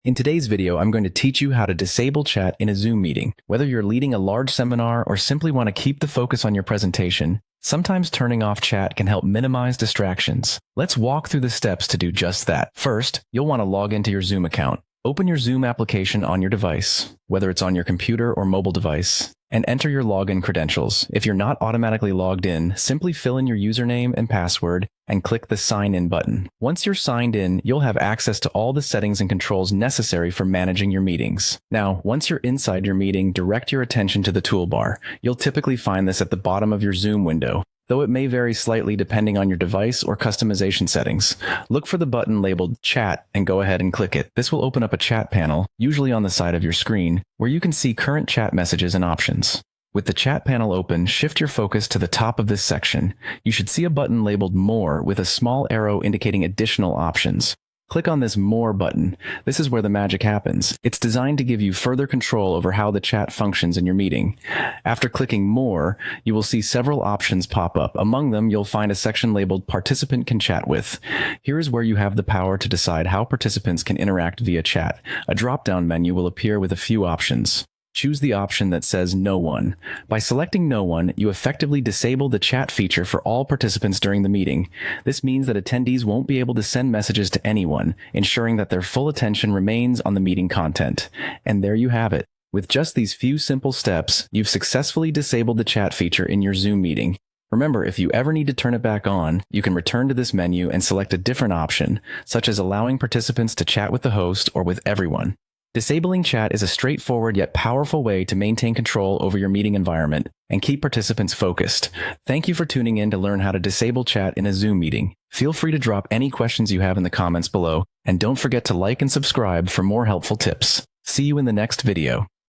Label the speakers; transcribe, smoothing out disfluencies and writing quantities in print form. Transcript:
Speaker 1: In today's video, I'm going to teach you how to disable chat in a Zoom meeting. Whether you're leading a large seminar or simply want to keep the focus on your presentation, sometimes turning off chat can help minimize distractions. Let's walk through the steps to do just that. First, you'll want to log into your Zoom account. Open your Zoom application on your device, whether it's on your computer or mobile device, and enter your login credentials. If you're not automatically logged in, simply fill in your username and password and click the Sign In button. Once you're signed in, you'll have access to all the settings and controls necessary for managing your meetings. Now, once you're inside your meeting, direct your attention to the toolbar. You'll typically find this at the bottom of your Zoom window, though it may vary slightly depending on your device or customization settings. Look for the button labeled Chat and go ahead and click it. This will open up a chat panel, usually on the side of your screen, where you can see current chat messages and options. With the chat panel open, shift your focus to the top of this section. You should see a button labeled More with a small arrow indicating additional options. Click on this More button. This is where the magic happens. It's designed to give you further control over how the chat functions in your meeting. After clicking More, you will see several options pop up. Among them, you'll find a section labeled Participant Can Chat With. Here is where you have the power to decide how participants can interact via chat. A drop-down menu will appear with a few options. Choose the option that says No One. By selecting No One, you effectively disable the chat feature for all participants during the meeting. This means that attendees won't be able to send messages to anyone, ensuring that their full attention remains on the meeting content. And there you have it. With just these few simple steps, you've successfully disabled the chat feature in your Zoom meeting. Remember, if you ever need to turn it back on, you can return to this menu and select a different option, such as allowing participants to chat with the host or with everyone. Disabling chat is a straightforward yet powerful way to maintain control over your meeting environment and keep participants focused. Thank you for tuning in to learn how to disable chat in a Zoom meeting. Feel free to drop any questions you have in the comments below, and don't forget to like and subscribe for more helpful tips. See you in the next video.